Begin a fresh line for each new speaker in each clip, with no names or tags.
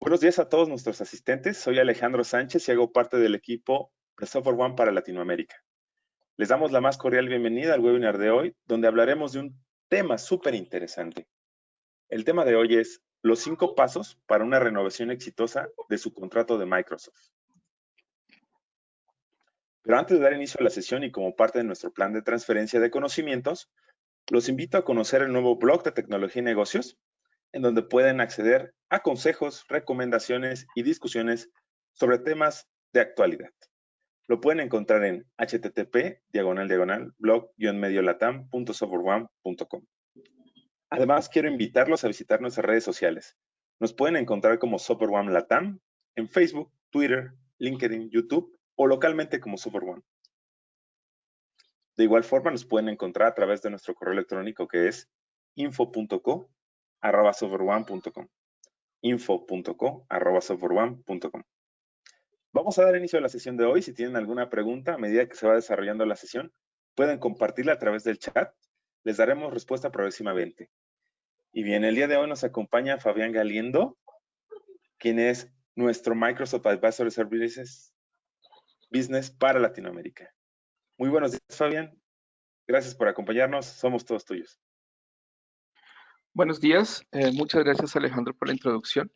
Buenos días a todos nuestros asistentes. Soy Alejandro Sánchez y hago parte del equipo de Software One para Latinoamérica. Les damos la más cordial bienvenida al webinar de hoy, donde hablaremos de un tema súper interesante. El tema de hoy es los 5 pasos para una renovación exitosa de su contrato de Microsoft. Pero antes de dar inicio a la sesión y como parte de nuestro plan de transferencia de conocimientos, los invito a conocer el nuevo blog de tecnología y negocios, en donde pueden acceder a consejos, recomendaciones y discusiones sobre temas de actualidad. Lo pueden encontrar en http://blog-mediolatam.softwareone.com. Además, quiero invitarlos a visitar nuestras redes sociales. Nos pueden encontrar como Software One Latam en Facebook, Twitter, LinkedIn, YouTube o localmente como Software One. De igual forma, nos pueden encontrar a través de nuestro correo electrónico que es info.co@softwareone.com. info.co@softwareone.com. Vamos a dar inicio a la sesión de hoy. Si tienen alguna pregunta a medida que se va desarrollando la sesión, pueden compartirla a través del chat. Les daremos respuesta próximamente. Y bien, el día de hoy nos acompaña Fabián Galindo, quien es nuestro Microsoft Advisory Services Business para Latinoamérica. Muy buenos días, Fabián. Gracias por acompañarnos. Somos todos tuyos.
Buenos días. Muchas gracias, Alejandro, por la introducción.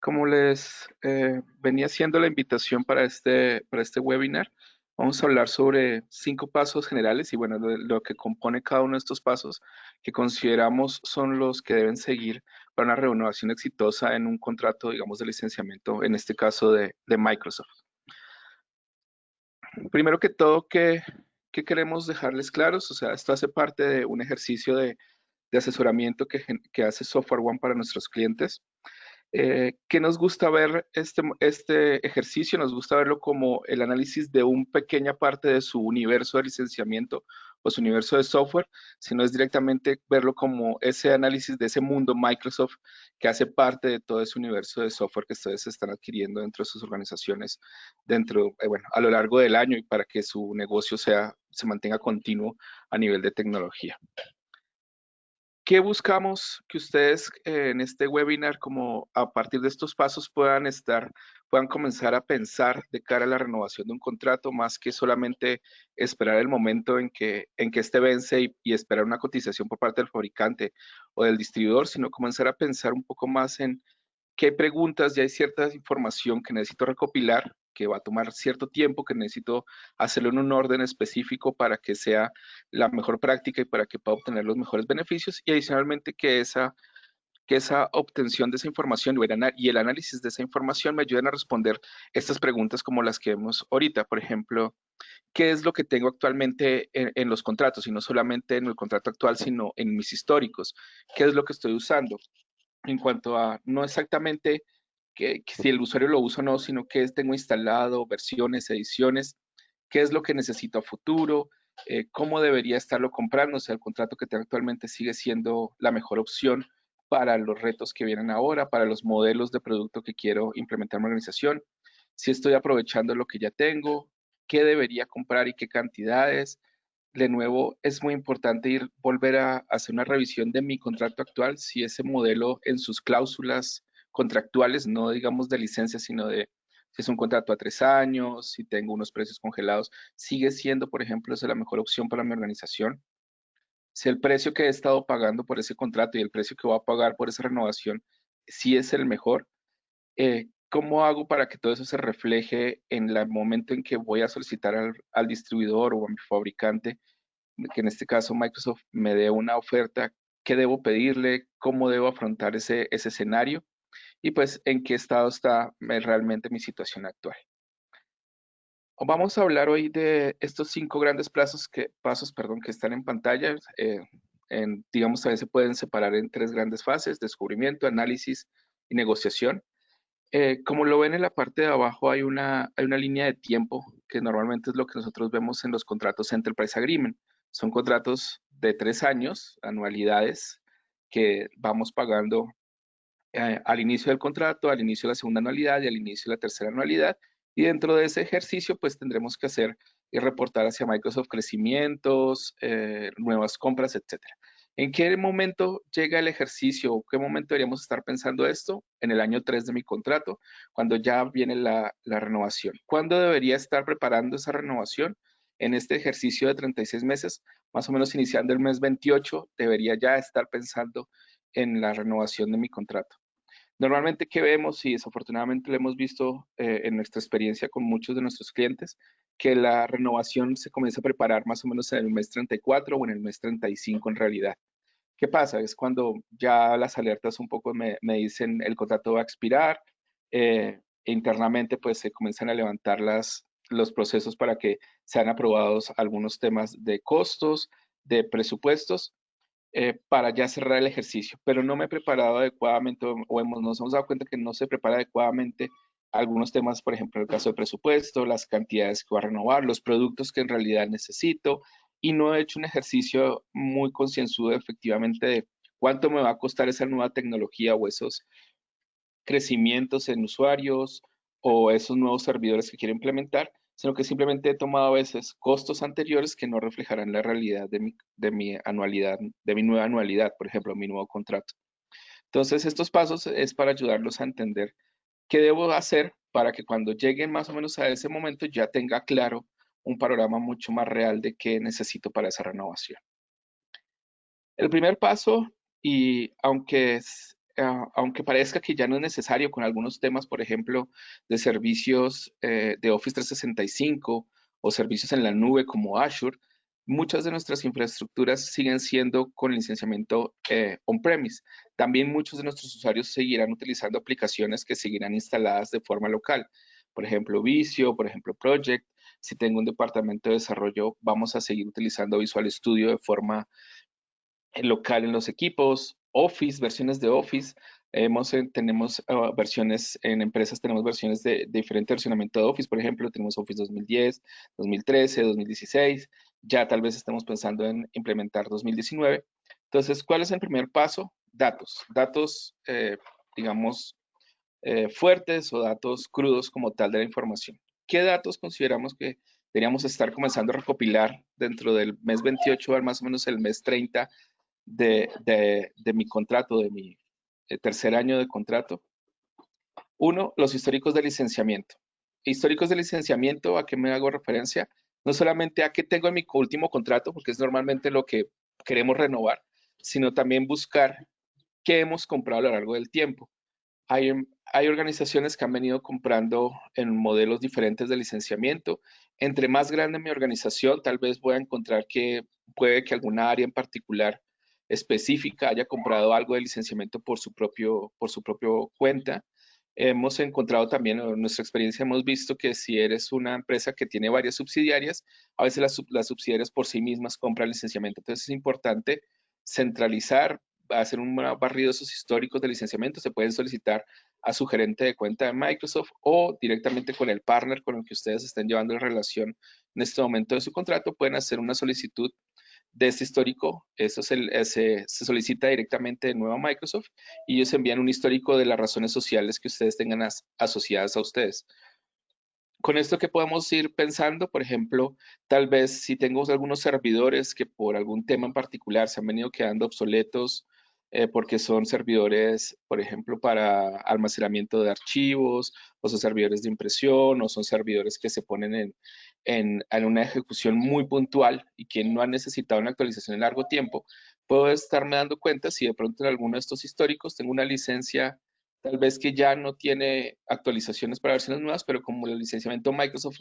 Como les venía haciendo la invitación para este webinar, vamos a hablar sobre 5 pasos generales y bueno, lo que compone cada uno de estos pasos que consideramos son los que deben seguir para una renovación exitosa en un contrato, digamos, de licenciamiento, en este caso de Microsoft. Primero que todo, ¿qué queremos dejarles claros? O sea, esto hace parte de un ejercicio de asesoramiento que hace Software One para nuestros clientes. ¿Qué nos gusta ver este ejercicio? Nos gusta verlo como el análisis de una pequeña parte de su universo de licenciamiento o su universo de software, sino es directamente verlo como ese análisis de ese mundo Microsoft que hace parte de todo ese universo de software que ustedes están adquiriendo dentro de sus organizaciones, a lo largo del año y para que su negocio se mantenga continuo a nivel de tecnología. ¿Qué buscamos que ustedes en este webinar, como a partir de estos pasos, puedan comenzar a pensar de cara a la renovación de un contrato, más que solamente esperar el momento en que este vence y esperar una cotización por parte del fabricante o del distribuidor, sino comenzar a pensar un poco más en qué preguntas, ya hay cierta información que necesito recopilar, que va a tomar cierto tiempo, que necesito hacerlo en un orden específico para que sea la mejor práctica y para que pueda obtener los mejores beneficios, y adicionalmente que esa obtención de esa información y el análisis de esa información me ayuden a responder estas preguntas como las que vemos ahorita. Por ejemplo, ¿qué es lo que tengo actualmente en los contratos? Y no solamente en el contrato actual, sino en mis históricos. ¿Qué es lo que estoy usando? En cuanto a no exactamente que si el usuario lo usa o no, sino que tengo instalado, versiones, ediciones, qué es lo que necesito a futuro, cómo debería estarlo comprando, o sea, el contrato que tengo actualmente sigue siendo la mejor opción para los retos que vienen ahora, para los modelos de producto que quiero implementar en mi organización, si estoy aprovechando lo que ya tengo, qué debería comprar y qué cantidades. De nuevo, es muy importante volver a hacer una revisión de mi contrato actual, si ese modelo en sus cláusulas contractuales, no digamos de licencia, sino de si es un contrato a 3 años, si tengo unos precios congelados, sigue siendo, por ejemplo, esa la mejor opción para mi organización. Si el precio que he estado pagando por ese contrato y el precio que voy a pagar por esa renovación, si es el mejor, ¿cómo hago para que todo eso se refleje en el momento en que voy a solicitar al distribuidor o a mi fabricante, que en este caso Microsoft me dé una oferta? ¿Qué debo pedirle? ¿Cómo debo afrontar ese escenario? Y pues, ¿en qué estado está realmente mi situación actual? Vamos a hablar hoy de estos 5 grandes pasos que están en pantalla. Digamos, también se pueden separar en 3 grandes fases: descubrimiento, análisis y negociación. Como lo ven en la parte de abajo, hay una línea de tiempo que normalmente es lo que nosotros vemos en los contratos Enterprise Agreement. Son contratos de 3 años, anualidades, que vamos pagando al inicio del contrato, al inicio de la segunda anualidad y al inicio de la tercera anualidad. Y dentro de ese ejercicio, pues tendremos que hacer y reportar hacia Microsoft crecimientos, nuevas compras, etcétera. ¿En qué momento llega el ejercicio o qué momento deberíamos estar pensando esto? En el año 3 de mi contrato, cuando ya viene la renovación. ¿Cuándo debería estar preparando esa renovación? En este ejercicio de 36 meses, más o menos iniciando el mes 28, debería ya estar pensando en la renovación de mi contrato. Normalmente, ¿qué vemos? Y desafortunadamente lo hemos visto en nuestra experiencia con muchos de nuestros clientes, que la renovación se comienza a preparar más o menos en el mes 34 o en el mes 35 en realidad. ¿Qué pasa? Es cuando ya las alertas un poco me dicen el contrato va a expirar, internamente pues se comienzan a levantar los procesos para que sean aprobados algunos temas de costos, de presupuestos, para ya cerrar el ejercicio, pero no me he preparado adecuadamente nos hemos dado cuenta que no se prepara adecuadamente algunos temas, por ejemplo, en el caso de presupuesto, las cantidades que va a renovar, los productos que en realidad necesito, y no he hecho un ejercicio muy concienzudo efectivamente de cuánto me va a costar esa nueva tecnología o esos crecimientos en usuarios o esos nuevos servidores que quiero implementar, sino que simplemente he tomado a veces costos anteriores que no reflejarán la realidad de mi anualidad, de mi nueva anualidad, por ejemplo, mi nuevo contrato. Entonces, estos pasos es para ayudarlos a entender qué debo hacer para que cuando lleguen más o menos a ese momento ya tenga claro un panorama mucho más real de qué necesito para esa renovación. El primer paso, y aunque parezca que ya no es necesario con algunos temas, por ejemplo, de servicios de Office 365 o servicios en la nube como Azure, muchas de nuestras infraestructuras siguen siendo con licenciamiento on-premise. También muchos de nuestros usuarios seguirán utilizando aplicaciones que seguirán instaladas de forma local. Por ejemplo, Visio, por ejemplo, Project. Si tengo un departamento de desarrollo, vamos a seguir utilizando Visual Studio de forma local en los equipos, Office, versiones de Office. Tenemos versiones en empresas, tenemos versiones de diferente versionamiento de Office. Por ejemplo, tenemos Office 2010, 2013, 2016. Ya tal vez estemos pensando en implementar 2019. Entonces, ¿cuál es el primer paso? Datos. Datos, digamos, fuertes o datos crudos como tal de la información. ¿Qué datos consideramos que deberíamos estar comenzando a recopilar dentro del mes 28 al más o menos el mes 30 de mi contrato, de mi tercer año de contrato? Uno, los históricos de licenciamiento. Históricos de licenciamiento, ¿a qué me hago referencia? No solamente a qué tengo en mi último contrato, porque es normalmente lo que queremos renovar, sino también buscar qué hemos comprado a lo largo del tiempo. Hay organizaciones que han venido comprando en modelos diferentes de licenciamiento. Entre más grande mi organización, tal vez voy a encontrar que puede que alguna área en particular específica haya comprado algo de licenciamiento por su propio cuenta. Hemos encontrado también, en nuestra experiencia hemos visto que si eres una empresa que tiene varias subsidiarias, a veces las subsidiarias por sí mismas compran licenciamiento. Entonces es importante centralizar, hacer un barrido de esos históricos de licenciamiento. Se pueden solicitar a su gerente de cuenta de Microsoft o directamente con el partner con el que ustedes estén llevando la relación en este momento de su contrato. Pueden hacer una solicitud de este histórico. Eso se solicita directamente de nuevo a Microsoft y ellos envían un histórico de las razones sociales que ustedes tengan asociadas a ustedes. Con esto que podemos ir pensando, por ejemplo, tal vez si tengo algunos servidores que por algún tema en particular se han venido quedando obsoletos, porque son servidores, por ejemplo, para almacenamiento de archivos, o son servidores de impresión, o son servidores que se ponen en una ejecución muy puntual y que no han necesitado una actualización en largo tiempo, puedo estarme dando cuenta si de pronto en alguno de estos históricos tengo una licencia tal vez que ya no tiene actualizaciones para versiones nuevas, pero como el licenciamiento Microsoft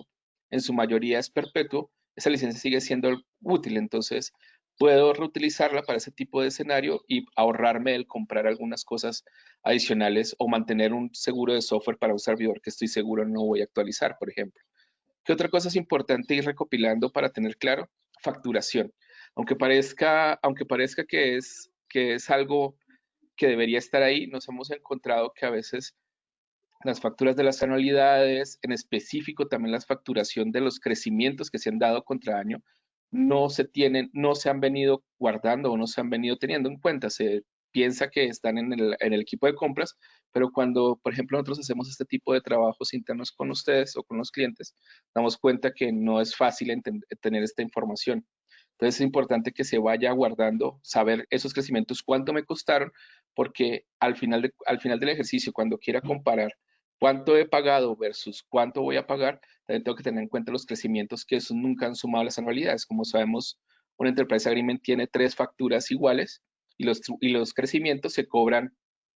en su mayoría es perpetuo, esa licencia sigue siendo útil. Entonces, puedo reutilizarla para ese tipo de escenario y ahorrarme el comprar algunas cosas adicionales o mantener un seguro de software para un servidor que estoy seguro no voy a actualizar, por ejemplo. ¿Qué otra cosa es importante ir recopilando para tener claro? Facturación. Aunque parezca que es algo que debería estar ahí, nos hemos encontrado que a veces las facturas de las anualidades, en específico también la facturación de los crecimientos que se han dado contra año, no se han venido guardando o no se han venido teniendo en cuenta. Se piensa que están en el equipo de compras, pero cuando, por ejemplo, nosotros hacemos este tipo de trabajos internos con ustedes o con los clientes, damos cuenta que no es fácil tener esta información. Entonces es importante que se vaya guardando, saber esos crecimientos, cuánto me costaron, porque al final del ejercicio, cuando quiera comparar cuánto he pagado versus cuánto voy a pagar, también tengo que tener en cuenta los crecimientos que esos nunca han sumado las anualidades. Como sabemos, un Enterprise Agreement tiene 3 facturas iguales y los crecimientos se cobran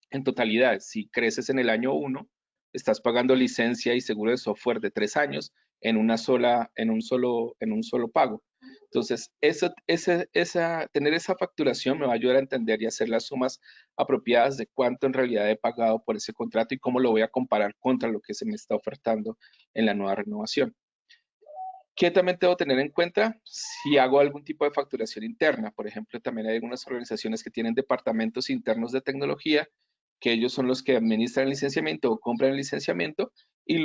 en totalidad. Si creces en el año 1, estás pagando licencia y seguro de software de 3 años en un solo pago. Entonces, tener esa facturación me va a ayudar a entender y hacer las sumas apropiadas de cuánto en realidad he pagado por ese contrato y cómo lo voy a comparar contra lo que se me está ofertando en la nueva renovación. ¿Qué también debo tener en cuenta? Si hago algún tipo de facturación interna, por ejemplo, también hay algunas organizaciones que tienen departamentos internos de tecnología, que ellos son los que administran el licenciamiento o compran el licenciamiento y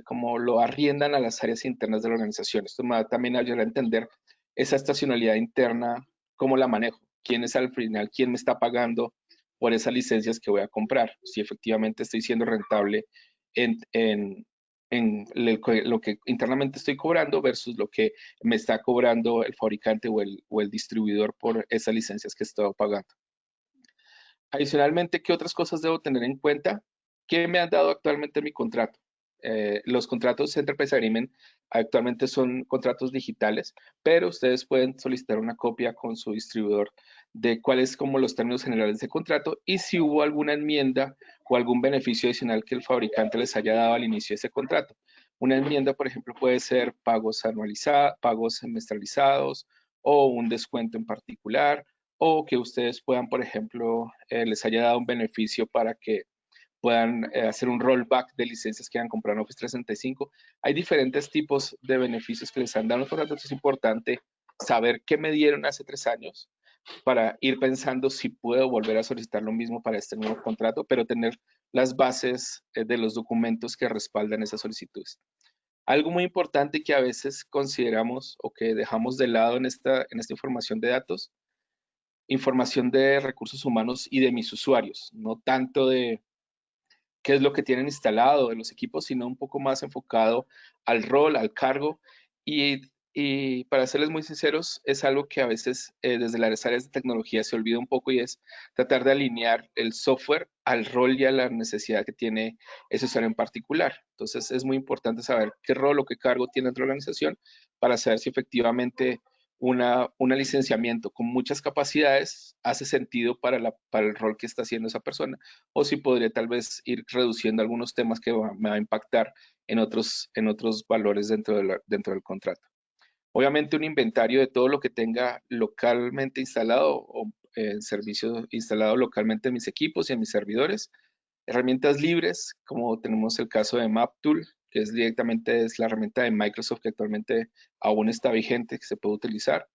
como lo arriendan a las áreas internas de la organización. Esto me va también a ayudar a entender esa estacionalidad interna, cómo la manejo, quién es al final, quién me está pagando por esas licencias que voy a comprar, si efectivamente estoy siendo rentable en lo que internamente estoy cobrando versus lo que me está cobrando el fabricante o el distribuidor por esas licencias que estoy pagando. Adicionalmente, ¿qué otras cosas debo tener en cuenta? ¿Qué me han dado actualmente mi contrato? Los contratos Enterprise Agreement actualmente son contratos digitales, pero ustedes pueden solicitar una copia con su distribuidor de cuáles como los términos generales de contrato y si hubo alguna enmienda o algún beneficio adicional que el fabricante les haya dado al inicio de ese contrato. Una enmienda, por ejemplo, puede ser pagos anualizados, pagos semestralizados o un descuento en particular o que ustedes puedan, por ejemplo, les haya dado un beneficio para que puedan hacer un rollback de licencias que han comprado en Office 365. Hay diferentes tipos de beneficios que les han dado, por lo tanto es importante saber qué me dieron hace 3 años para ir pensando si puedo volver a solicitar lo mismo para este nuevo contrato, pero tener las bases de los documentos que respaldan esas solicitudes. Algo muy importante que a veces consideramos o que dejamos de lado en esta información de recursos humanos y de mis usuarios, no tanto de qué es lo que tienen instalado de los equipos, sino un poco más enfocado al rol, al cargo. Y para serles muy sinceros, es algo que a veces desde las áreas de tecnología se olvida un poco y es tratar de alinear el software al rol y a la necesidad que tiene ese usuario en particular. Entonces es muy importante saber qué rol o qué cargo tiene dentro de la organización para saber si efectivamente un licenciamiento con muchas capacidades hace sentido para el rol que está haciendo esa persona o si podría tal vez ir reduciendo algunos temas que me va a impactar en otros valores dentro del contrato. Obviamente un inventario de todo lo que tenga localmente instalado o servicio instalado localmente en mis equipos y en mis servidores. Herramientas libres, como tenemos el caso de MapTool, que es la herramienta de Microsoft que actualmente aún está vigente, que se puede utilizar.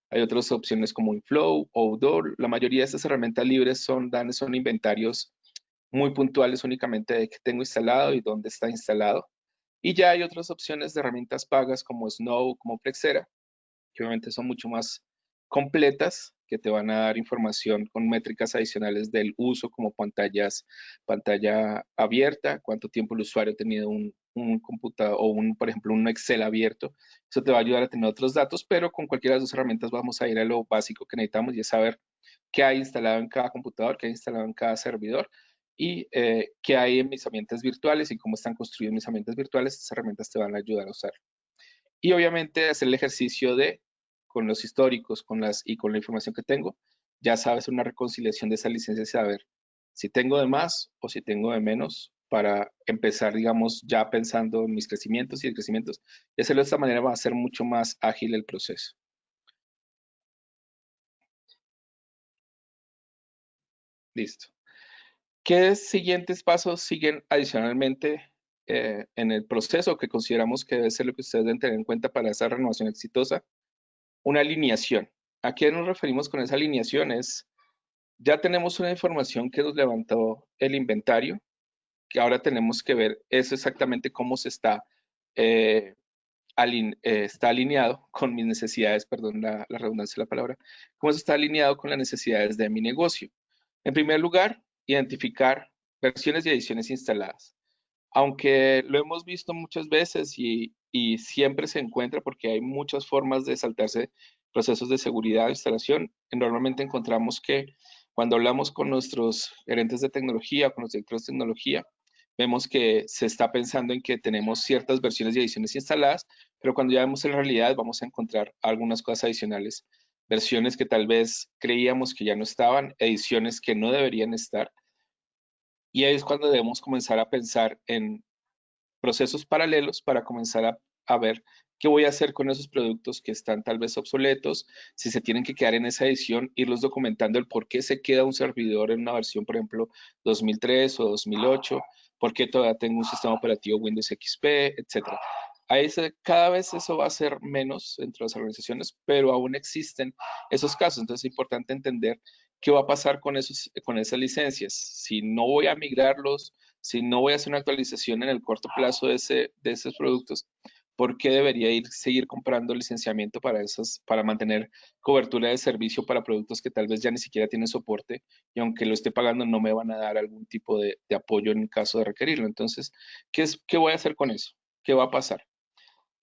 Hay otras opciones como Inflow o Odor. La mayoría de estas herramientas libres son inventarios muy puntuales únicamente de qué tengo instalado y dónde está instalado. Y ya hay otras opciones de herramientas pagas como Snow, como Flexera, que obviamente son mucho más completas, que te van a dar información con métricas adicionales del uso, como pantalla abierta, cuánto tiempo el usuario ha tenido un computador o por ejemplo, un Excel abierto. Eso te va a ayudar a tener otros datos, pero con cualquiera de las dos herramientas vamos a ir a lo básico que necesitamos y es saber qué hay instalado en cada computador, qué hay instalado en cada servidor y qué hay en mis ambientes virtuales y cómo están construidos mis ambientes virtuales. Estas herramientas te van a ayudar a usar. Y obviamente hacer el ejercicio con los históricos y con la información que tengo, ya sabes, una reconciliación de esa licencia y saber si tengo de más o si tengo de menos para empezar, digamos, ya pensando en mis crecimientos y decrecimientos. Y hacerlo de esta manera va a ser mucho más ágil el proceso. Listo. ¿Qué siguientes pasos siguen adicionalmente en el proceso que consideramos que debe ser lo que ustedes deben tener en cuenta para esa renovación exitosa? Una alineación. ¿A qué nos referimos con esa alineación? Ya tenemos una información que nos levantó el inventario, que ahora tenemos que ver eso exactamente cómo eh, está alineado con mis necesidades, perdón la redundancia de la palabra, cómo se está alineado con las necesidades de mi negocio. En primer lugar, identificar versiones y ediciones instaladas. Aunque lo hemos visto muchas veces y siempre se encuentra porque hay muchas formas de saltarse procesos de seguridad de instalación. Normalmente encontramos que cuando hablamos con nuestros gerentes de tecnología, con los directores de tecnología, vemos que se está pensando en que tenemos ciertas versiones y ediciones instaladas, pero cuando ya vemos en realidad vamos a encontrar algunas cosas adicionales, versiones que tal vez creíamos que ya no estaban, ediciones que no deberían estar. Y ahí es cuando debemos comenzar a pensar en procesos paralelos para comenzar a ver qué voy a hacer con esos productos que están tal vez obsoletos, si se tienen que quedar en esa edición, irlos documentando el por qué se queda un servidor en una versión, por ejemplo, 2003 o 2008, por qué todavía tengo un sistema operativo Windows XP, etcétera. Cada vez eso va a ser menos entre las organizaciones, pero aún existen esos casos. Entonces es importante entender qué va a pasar con esas licencias. Si no voy a migrarlos, si no voy a hacer una actualización en el corto plazo de esos productos, ¿por qué debería seguir comprando licenciamiento para mantener cobertura de servicio para productos que tal vez ya ni siquiera tienen soporte y aunque lo esté pagando no me van a dar algún tipo de apoyo en caso de requerirlo? Entonces, ¿qué voy a hacer con eso? ¿Qué va a pasar?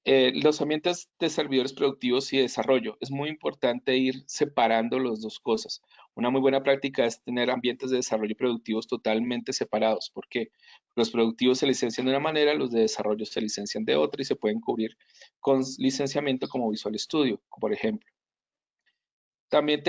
Los ambientes de servidores productivos y desarrollo. Es muy importante ir separando las dos cosas. Una muy buena práctica es tener ambientes de desarrollo productivos totalmente separados. ¿Por qué? Los productivos se licencian de una manera, los de desarrollo se licencian de otra y se pueden cubrir con licenciamiento como Visual Studio, por ejemplo. También,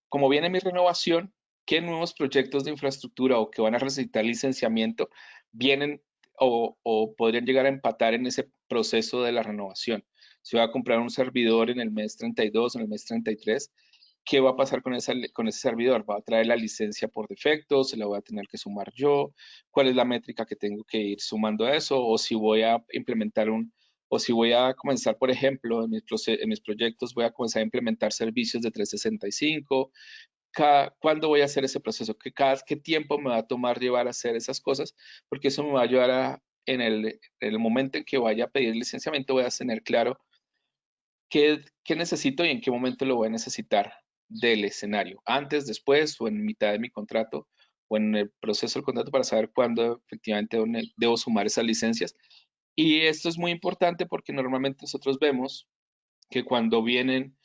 como viene mi renovación, ¿qué nuevos proyectos de infraestructura o que van a necesitar licenciamiento vienen o podrían llegar a empatar en ese proceso de la renovación? Si voy a comprar un servidor en el mes 32, en el mes 33, ¿qué va a pasar con ese servidor? ¿Va a traer la licencia por defecto? ¿Se la voy a tener que sumar yo? ¿Cuál es la métrica que tengo que ir sumando a eso? O si voy a implementar o si voy a comenzar, por ejemplo, en mis proyectos, voy a comenzar a implementar servicios de 365. ¿Cuándo voy a hacer ese proceso? ¿Qué tiempo me va a tomar llevar a hacer esas cosas? Porque eso me va a ayudar en el momento en que vaya a pedir licenciamiento, voy a tener claro qué necesito y en qué momento lo voy a necesitar del escenario. Antes, después o en mitad de mi contrato o en el proceso del contrato para saber cuándo efectivamente debo sumar esas licencias. Y esto es muy importante porque normalmente nosotros vemos que cuando vienen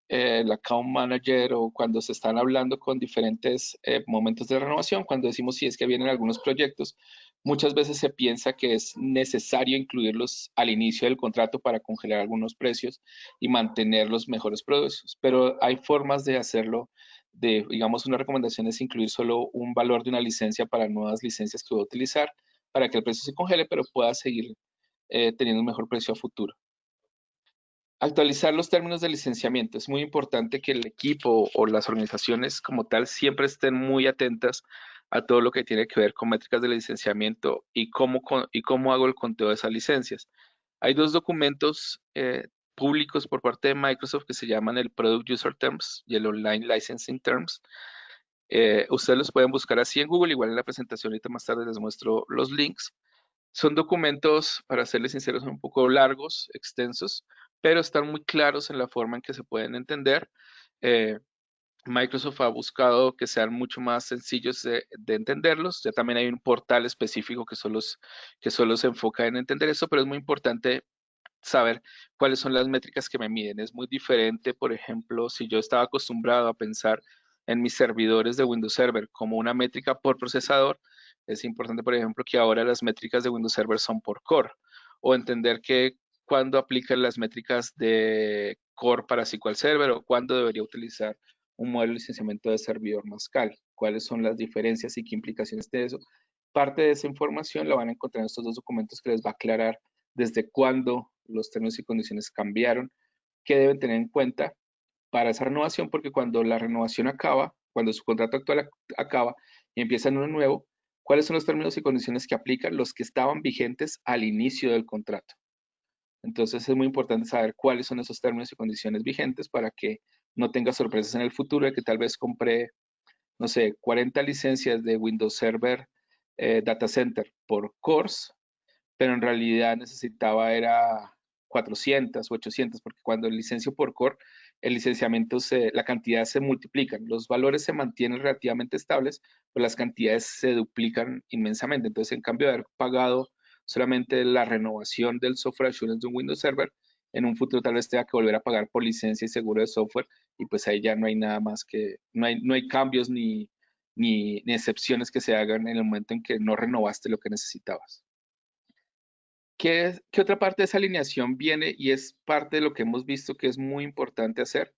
el account manager o cuando se están hablando con diferentes momentos de renovación, cuando decimos si es que vienen algunos proyectos, muchas veces se piensa que es necesario incluirlos al inicio del contrato para congelar algunos precios y mantener los mejores precios, pero hay formas de hacerlo. Digamos, una recomendación es incluir solo un valor de una licencia para nuevas licencias que voy a utilizar para que el precio se congele, pero pueda seguir teniendo un mejor precio a futuro. Actualizar los términos de licenciamiento. Es muy importante que el equipo o las organizaciones como tal siempre estén muy atentas a todo lo que tiene que ver con métricas de licenciamiento y cómo hago el conteo de esas licencias. Hay dos documentos públicos por parte de Microsoft que se llaman el Product User Terms y el Online Licensing Terms. Ustedes los pueden buscar así en Google, igual en la presentación ahorita más tarde les muestro los links. Son documentos, para serles sinceros, un poco largos, extensos, pero están muy claros en la forma en que se pueden entender. Eh, Microsoft ha buscado que sean mucho más sencillos de entenderlos. Ya también hay un portal específico que solo se enfoca en entender eso, pero es muy importante saber cuáles son las métricas que me miden. Es muy diferente, por ejemplo, si yo estaba acostumbrado a pensar en mis servidores de Windows Server como una métrica por procesador, es importante, por ejemplo, que ahora las métricas de Windows Server son por core, o entender que cuando aplican las métricas de core para SQL Server o cuándo debería utilizar un modelo de licenciamiento de servidor Mascal, cuáles son las diferencias y qué implicaciones de eso. Parte de esa información la van a encontrar en estos dos documentos que les va a aclarar desde cuándo los términos y condiciones cambiaron, qué deben tener en cuenta para esa renovación, porque cuando la renovación acaba, cuando su contrato actual acaba y empieza uno nuevo, ¿cuáles son los términos y condiciones que aplican los que estaban vigentes al inicio del contrato? Entonces es muy importante saber cuáles son esos términos y condiciones vigentes para que no tenga sorpresas en el futuro de que tal vez compré, no sé, 40 licencias de Windows Server Data Center por cores, pero en realidad necesitaba era 400 o 800, porque cuando el licencio por core, el licenciamiento, la cantidad se multiplican, los valores se mantienen relativamente estables, pero las cantidades se duplican inmensamente. Entonces, en cambio de haber pagado solamente la renovación del software assurance de un Windows Server, en un futuro tal vez tenga que volver a pagar por licencia y seguro de software, y pues ahí ya no hay nada más que, no hay cambios ni excepciones que se hagan en el momento en que no renovaste lo que necesitabas. ¿Qué otra parte de esa alineación viene y es parte de lo que hemos visto que es muy importante hacer?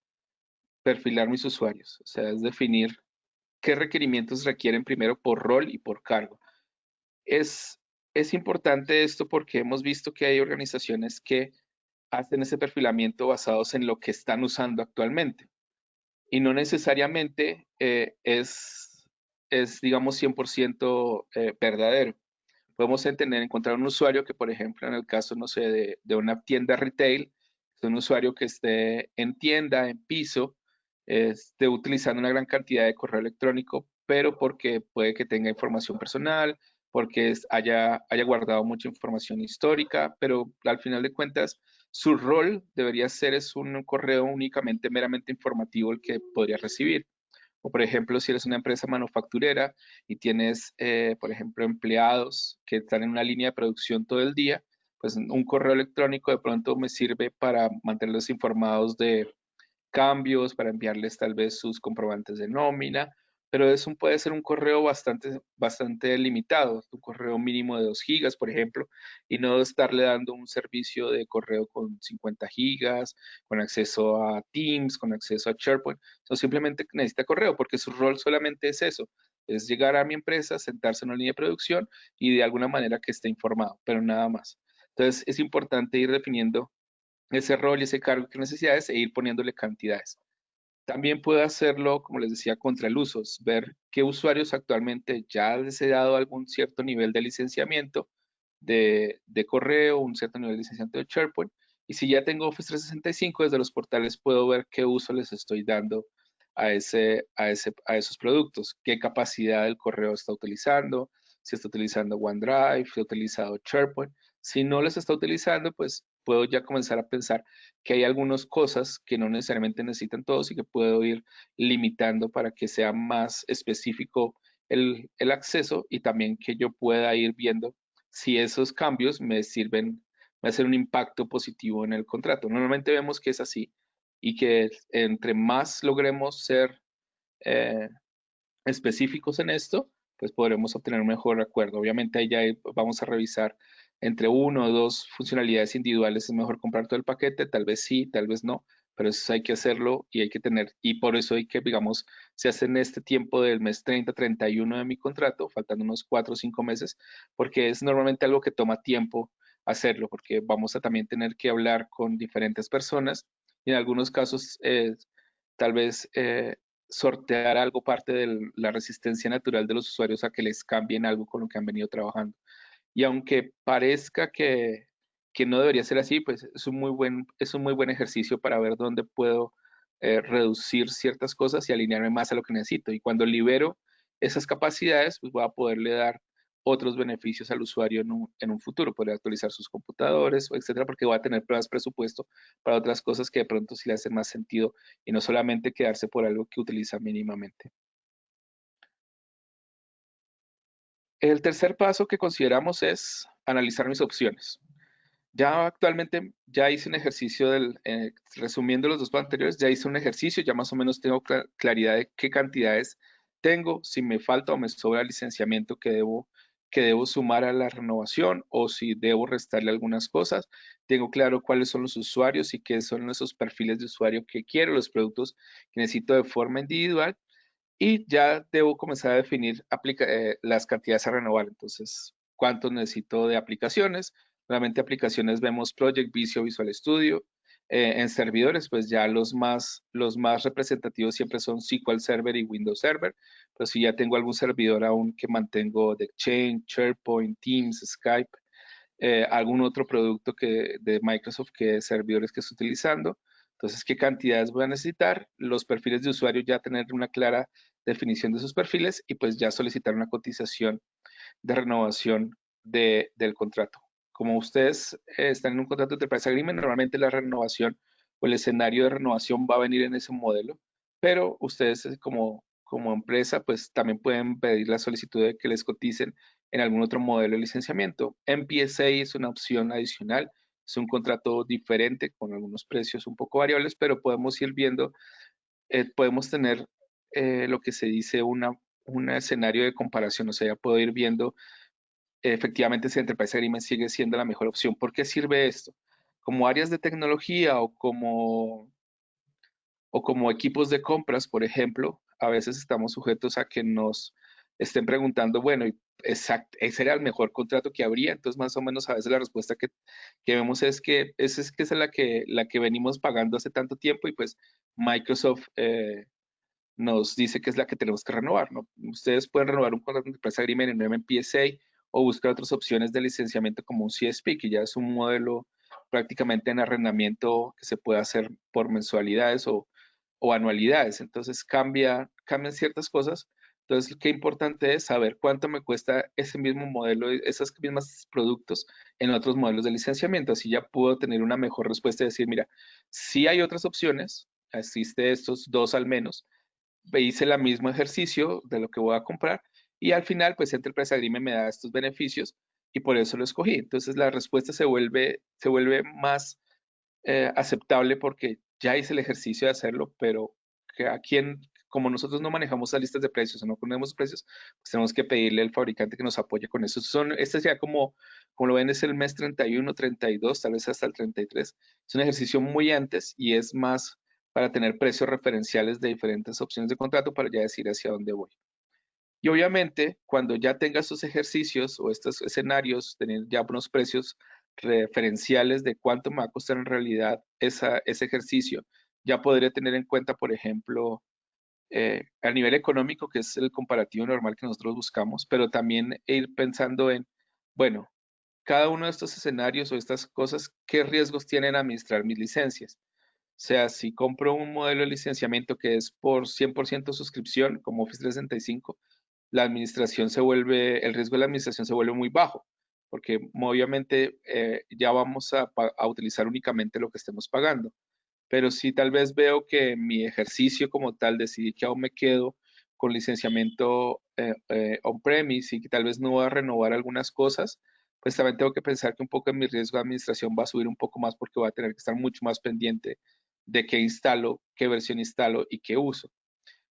Perfilar mis usuarios, o sea, es definir qué requerimientos requieren primero por rol y por cargo. Es, es importante esto porque hemos visto que hay organizaciones que hacen ese perfilamiento basados en lo que están usando actualmente y no necesariamente es, digamos, 100% verdadero. Podemos encontrar un usuario que, por ejemplo, en el caso, no sé, de una tienda retail, es un usuario que esté en tienda, en piso, esté utilizando una gran cantidad de correo electrónico, pero porque puede que tenga información personal, porque haya guardado mucha información histórica, pero al final de cuentas, su rol debería ser es un correo únicamente meramente informativo el que podría recibir. O por ejemplo, si eres una empresa manufacturera y tienes, por ejemplo, empleados que están en una línea de producción todo el día, pues un correo electrónico de pronto me sirve para mantenerlos informados de cambios, para enviarles tal vez sus comprobantes de nómina, pero eso puede ser un correo bastante limitado, un correo mínimo de 2 gigas, por ejemplo, y no estarle dando un servicio de correo con 50 gigas, con acceso a Teams, con acceso a SharePoint, o simplemente necesita correo, porque su rol solamente es eso, es llegar a mi empresa, sentarse en una línea de producción y de alguna manera que esté informado, pero nada más. Entonces es importante ir definiendo ese rol y ese cargo que necesidades e ir poniéndole cantidades. También puede hacerlo, como les decía, contra el uso, ver qué usuarios actualmente ya les he dado algún cierto nivel de licenciamiento de correo, un cierto nivel de licenciamiento de SharePoint. Y si ya tengo Office 365, desde los portales puedo ver qué uso les estoy dando a esos productos, qué capacidad del correo está utilizando, si está utilizando OneDrive, si ha utilizado SharePoint. Si no les está utilizando, pues puedo ya comenzar a pensar que hay algunas cosas que no necesariamente necesitan todos y que puedo ir limitando para que sea más específico el acceso y también que yo pueda ir viendo si esos cambios me sirven, me hacen un impacto positivo en el contrato. Normalmente vemos que es así y que entre más logremos ser eh, específicos en esto, pues podremos obtener un mejor acuerdo. Obviamente ahí ya vamos a revisar entre uno o dos funcionalidades individuales, es mejor comprar todo el paquete, tal vez sí, tal vez no, pero eso hay que hacerlo y hay que tener, y por eso hay que, digamos, se hace en este tiempo del mes 30, 31 de mi contrato, faltando unos 4 o 5 meses, porque es normalmente algo que toma tiempo hacerlo, porque vamos a también tener que hablar con diferentes personas y en algunos casos tal vez sortear algo parte de la resistencia natural de los usuarios a que les cambien algo con lo que han venido trabajando. Y aunque parezca que no debería ser así, pues es un muy buen ejercicio para ver dónde puedo reducir ciertas cosas y alinearme más a lo que necesito. Y cuando libero esas capacidades, pues voy a poderle dar otros beneficios al usuario en un futuro, poder actualizar sus computadores, etcétera, porque voy a tener más presupuesto para otras cosas que de pronto sí le hacen más sentido y no solamente quedarse por algo que utiliza mínimamente. El tercer paso que consideramos es analizar mis opciones. Ya actualmente ya hice un ejercicio resumiendo los dos pasos anteriores, ya hice un ejercicio, ya más o menos tengo claridad de qué cantidades tengo, si me falta o me sobra licenciamiento que debo sumar a la renovación o si debo restarle algunas cosas. Tengo claro cuáles son los usuarios y qué son esos perfiles de usuario que quiero, los productos que necesito de forma individual y ya debo comenzar a definir las cantidades a renovar. Entonces, ¿cuánto necesito de aplicaciones? Realmente aplicaciones vemos Project, Visio, Visual Studio. En servidores, pues ya los más representativos siempre son SQL Server y Windows Server. Pero si ya tengo algún servidor aún que mantengo de Exchange, SharePoint, Teams, Skype, algún otro producto de Microsoft que servidores que estoy utilizando. Entonces, ¿qué cantidades voy a necesitar? Los perfiles de usuario ya tener una clara definición de sus perfiles y pues ya solicitar una cotización de renovación del contrato. Como ustedes están en un contrato de Enterprise Agreement, normalmente la renovación o el escenario de renovación va a venir en ese modelo, pero ustedes como empresa pues también pueden pedir la solicitud de que les coticen en algún otro modelo de licenciamiento. MPSA es una opción adicional Es un contrato diferente con algunos precios un poco variables, pero podemos ir viendo, podemos tener lo que se dice un escenario de comparación, o sea, ya puedo ir viendo efectivamente si Enterprise Agreement sigue siendo la mejor opción. ¿Por qué sirve esto? Como áreas de tecnología o como equipos de compras, por ejemplo, a veces estamos sujetos a que nos estén preguntando, bueno, exacto, ese era el mejor contrato que habría, entonces más o menos a veces la respuesta que vemos es que esa es la que venimos pagando hace tanto tiempo y pues Microsoft nos dice que es la que tenemos que renovar, ¿no? Ustedes pueden renovar un contrato de empresa agreement en un MPSA o buscar otras opciones de licenciamiento como un CSP, que ya es un modelo prácticamente en arrendamiento que se puede hacer por mensualidades o anualidades. Entonces cambian ciertas cosas. Entonces, qué importante es saber cuánto me cuesta ese mismo modelo, esos mismos productos en otros modelos de licenciamiento. Así ya puedo tener una mejor respuesta y decir, mira, si hay otras opciones, existe estos dos al menos, hice el mismo ejercicio de lo que voy a comprar y al final, pues Enterprise Agreement me da estos beneficios y por eso lo escogí. Entonces, la respuesta se vuelve más aceptable porque ya hice el ejercicio de hacerlo, pero que a quien, como nosotros no manejamos las listas de precios o no ponemos precios, pues tenemos que pedirle al fabricante que nos apoye con eso. Este ya como lo ven, es el mes 31, 32, tal vez hasta el 33. Es un ejercicio muy antes y es más para tener precios referenciales de diferentes opciones de contrato para ya decir hacia dónde voy. Y obviamente, cuando ya tenga estos ejercicios o estos escenarios, tener ya unos precios referenciales de cuánto me va a costar en realidad ese ejercicio, ya podré tener en cuenta, por ejemplo, a nivel económico, que es el comparativo normal que nosotros buscamos, pero también ir pensando en, bueno, cada uno de estos escenarios o estas cosas, ¿qué riesgos tienen administrar mis licencias? O sea, si compro un modelo de licenciamiento que es por 100% suscripción, como Office 365, la administración el riesgo de la administración se vuelve muy bajo, porque obviamente ya vamos a utilizar únicamente lo que estemos pagando. Pero si tal vez veo que mi ejercicio como tal decidí que aún me quedo con licenciamiento on-premise y que tal vez no voy a renovar algunas cosas, pues también tengo que pensar que un poco en mi riesgo de administración va a subir un poco más porque voy a tener que estar mucho más pendiente de qué instalo, qué versión instalo y qué uso.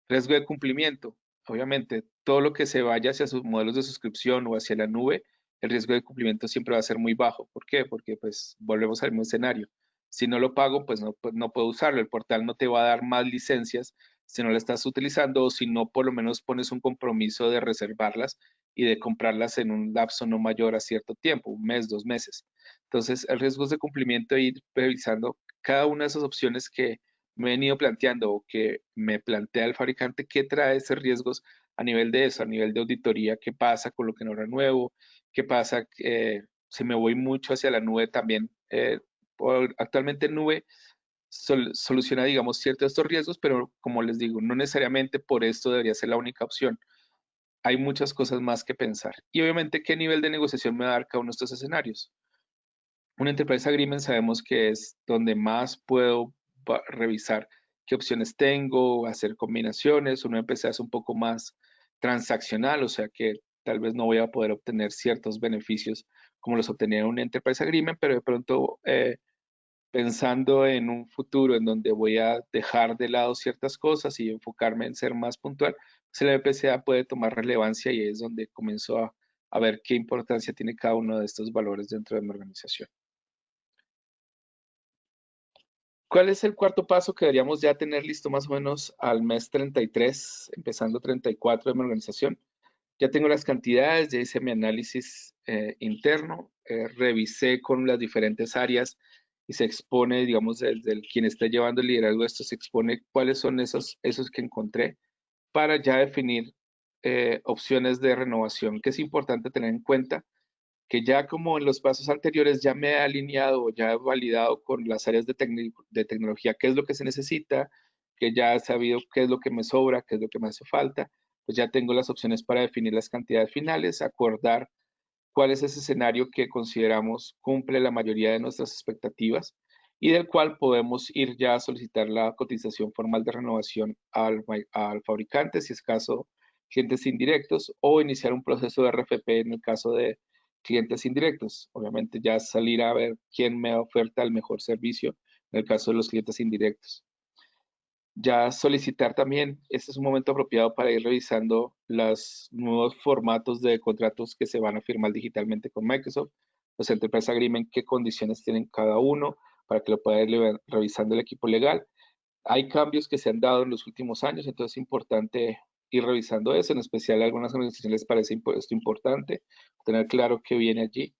Riesgo de cumplimiento. Obviamente, todo lo que se vaya hacia sus modelos de suscripción o hacia la nube, el riesgo de cumplimiento siempre va a ser muy bajo. ¿Por qué? Porque pues volvemos al mismo escenario. Si no lo pago, pues no puedo usarlo. El portal no te va a dar más licencias si no la estás utilizando o si no por lo menos pones un compromiso de reservarlas y de comprarlas en un lapso no mayor a cierto tiempo, un mes, 2 meses. Entonces, el riesgo es de cumplimiento e ir revisando cada una de esas opciones que me he venido planteando o que me plantea el fabricante, ¿qué trae esos riesgos a nivel de eso, a nivel de auditoría? ¿Qué pasa con lo que no renuevo? ¿Qué pasa si me voy mucho hacia la nube también? Actualmente nube soluciona, digamos, ciertos de estos riesgos, pero como les digo, no necesariamente por esto debería ser la única opción. Hay muchas cosas más que pensar. Y obviamente, ¿qué nivel de negociación me va a dar cada uno de estos escenarios? Un Enterprise Agreement sabemos que es donde más puedo revisar qué opciones tengo, hacer combinaciones. Un MPC es un poco más transaccional, o sea que tal vez no voy a poder obtener ciertos beneficios como los obtenía en un Enterprise Agreement, pero de pronto pensando en un futuro en donde voy a dejar de lado ciertas cosas y enfocarme en ser más puntual, pues el MPCA puede tomar relevancia y es donde comienzo a ver qué importancia tiene cada uno de estos valores dentro de mi organización. ¿Cuál es el cuarto paso que deberíamos ya tener listo más o menos al mes 33, empezando 34 de mi organización? Ya tengo las cantidades, ya hice mi análisis interno, revisé con las diferentes áreas y se expone, digamos, desde quien está llevando el liderazgo de esto, se expone cuáles son esos que encontré para ya definir opciones de renovación, que es importante tener en cuenta que ya como en los pasos anteriores ya me he alineado o ya he validado con las áreas de tecnología qué es lo que se necesita, que ya he sabido qué es lo que me sobra, qué es lo que me hace falta, pues ya tengo las opciones para definir las cantidades finales, acordar cuál es ese escenario que consideramos cumple la mayoría de nuestras expectativas y del cual podemos ir ya a solicitar la cotización formal de renovación al fabricante, si es caso clientes indirectos, o iniciar un proceso de RFP en el caso clientes indirectos. Obviamente ya salir a ver quién me oferta el mejor servicio en el caso de los clientes indirectos. Ya solicitar también, este es un momento apropiado para ir revisando los nuevos formatos de contratos que se van a firmar digitalmente con Microsoft, los Enterprise Agreement, qué condiciones tienen cada uno, para que lo pueda ir revisando el equipo legal. Hay cambios que se han dado en los últimos años, entonces es importante ir revisando eso, en especial a algunas organizaciones les parece esto importante, tener claro qué viene allí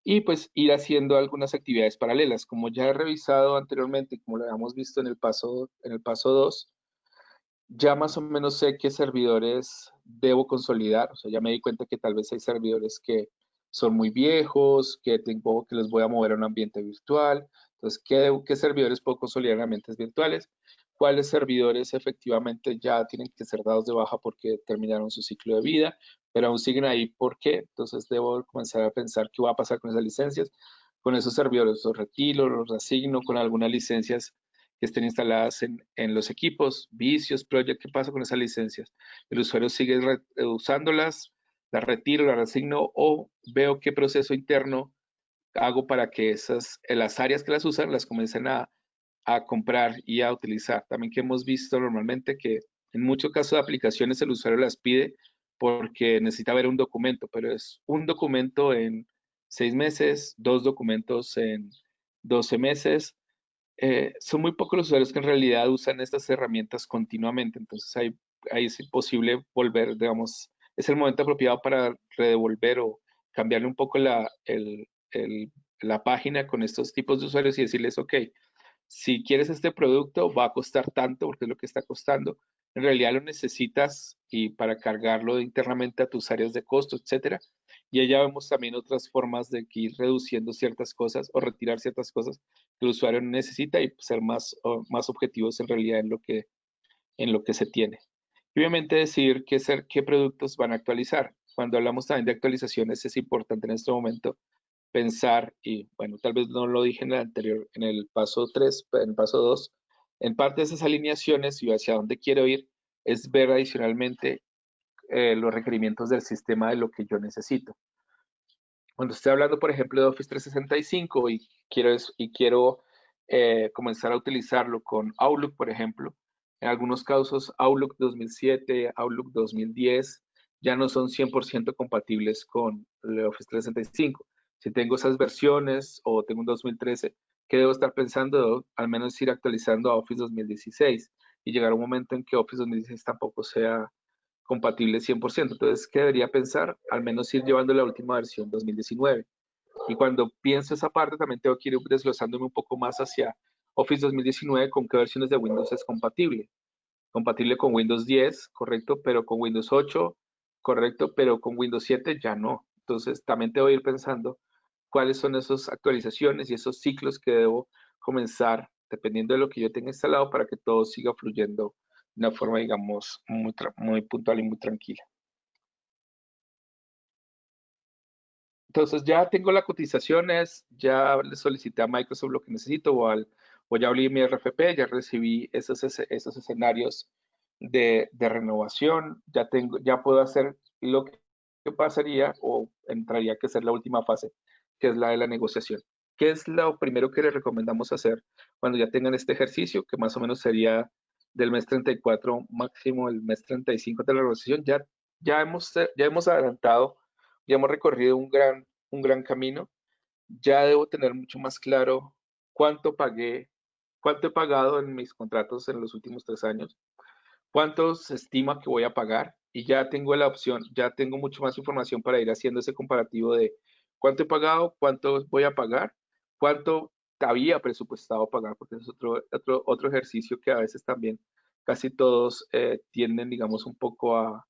y pues ir haciendo algunas actividades paralelas. Como ya he revisado anteriormente, como lo habíamos visto en el paso 2, ya más o menos sé qué servidores debo consolidar. O sea, ya me di cuenta que tal vez hay servidores que son muy viejos, que tengo que les voy a mover a un ambiente virtual. Entonces, ¿qué servidores puedo consolidar en ambientes virtuales? ¿Cuáles servidores efectivamente ya tienen que ser dados de baja porque terminaron su ciclo de vida, pero aún siguen ahí? ¿Por qué? Entonces, debo comenzar a pensar qué va a pasar con esas licencias. Con esos servidores los retiro, los reasigno con algunas licencias que estén instaladas en los equipos, vicios, project, ¿qué pasa con esas licencias? El usuario sigue usándolas, las retiro, las resigno o veo qué proceso interno hago para que las áreas que las usan las comiencen a comprar y a utilizar. También que hemos visto normalmente que en muchos casos de aplicaciones el usuario las pide porque necesita ver un documento, pero es un documento en 6 meses, dos documentos en 12 meses, son muy pocos los usuarios que en realidad usan estas herramientas continuamente, entonces ahí es imposible volver, digamos, es el momento apropiado para redevolver o cambiarle un poco la página con estos tipos de usuarios y decirles, ok, si quieres este producto va a costar tanto porque es lo que está costando. En realidad lo necesitas y para cargarlo internamente a tus áreas de costo, etcétera. Y allá vemos también otras formas de ir reduciendo ciertas cosas o retirar ciertas cosas que el usuario no necesita y ser más objetivos en realidad en lo que se tiene. Y obviamente decidir qué productos van a actualizar. Cuando hablamos también de actualizaciones es importante en este momento pensar, y bueno, tal vez no lo dije en el anterior, en el paso 3, en el paso 2, en parte de esas alineaciones y hacia dónde quiero ir, es ver adicionalmente los requerimientos del sistema de lo que yo necesito. Cuando estoy hablando, por ejemplo, de Office 365 y quiero comenzar a utilizarlo con Outlook, por ejemplo, en algunos casos Outlook 2007, Outlook 2010 ya no son 100% compatibles con el Office 365. Si tengo esas versiones o tengo un 2013, ¿qué debo estar pensando? Al menos ir actualizando a Office 2016 y llegar a un momento en que Office 2016 tampoco sea compatible 100%. Entonces, ¿qué debería pensar? Al menos ir llevando la última versión 2019. Y cuando pienso esa parte, también tengo que ir desglosándome un poco más hacia Office 2019, con qué versiones de Windows es compatible. Compatible con Windows 10, correcto, pero con Windows 8, correcto, pero con Windows 7 ya no. Entonces, también tengo que ir pensando cuáles son esas actualizaciones y esos ciclos que debo comenzar dependiendo de lo que yo tenga instalado para que todo siga fluyendo de una forma, digamos, muy puntual y muy tranquila. Entonces ya tengo las cotizaciones, ya le solicité a Microsoft lo que necesito o ya abrí mi RFP, ya recibí esos escenarios de renovación, ya puedo hacer lo que pasaría o entraría que ser la última fase, que es la de la negociación. ¿Qué es lo primero que les recomendamos hacer cuando ya tengan este ejercicio, que más o menos sería del mes 34, máximo el mes 35 de la negociación? Ya hemos adelantado, ya hemos recorrido un gran camino, ya debo tener mucho más claro cuánto pagué, cuánto he pagado en mis contratos en los últimos 3 años, cuánto se estima que voy a pagar y ya tengo la opción, ya tengo mucho más información para ir haciendo ese comparativo de cuánto he pagado, cuánto voy a pagar, cuánto había presupuestado pagar, porque es otro ejercicio que a veces también casi todos tienden, digamos, un poco a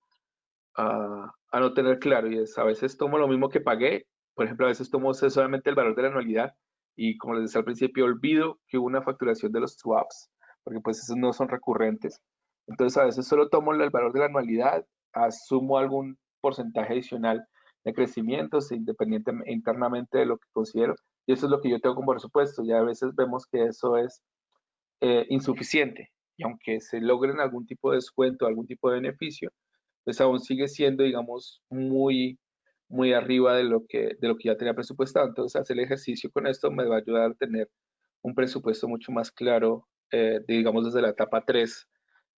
no tener claro y es a veces tomo lo mismo que pagué, por ejemplo, a veces tomo solamente el valor de la anualidad y como les decía al principio, olvido que hubo una facturación de los swaps, porque pues esos no son recurrentes. Entonces a veces solo tomo el valor de la anualidad, asumo algún porcentaje adicional de crecimientos independientemente internamente de lo que considero y eso es lo que yo tengo como presupuesto. Ya a veces vemos que eso es insuficiente y aunque se logren algún tipo de descuento, algún tipo de beneficio, pues aún sigue siendo, digamos, muy, muy arriba de lo que ya tenía presupuestado. Entonces, hacer el ejercicio con esto me va a ayudar a tener un presupuesto mucho más claro, digamos, desde la etapa 3,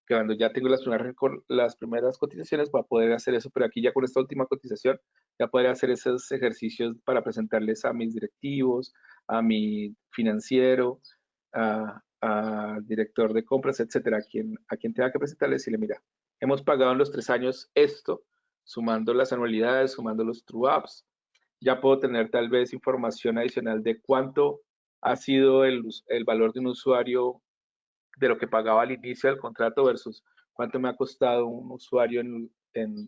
que cuando ya tengo las primeras cotizaciones para poder hacer eso, pero aquí ya con esta última cotización ya poder hacer esos ejercicios para presentarles a mis directivos, a mi financiero, al director de compras, etcétera, a quien tenga que presentarle, decirle, mira, hemos pagado en los 3 años esto, sumando las anualidades, sumando los true ups, ya puedo tener tal vez información adicional de cuánto ha sido el valor de un usuario de lo que pagaba al inicio del contrato versus cuánto me ha costado un usuario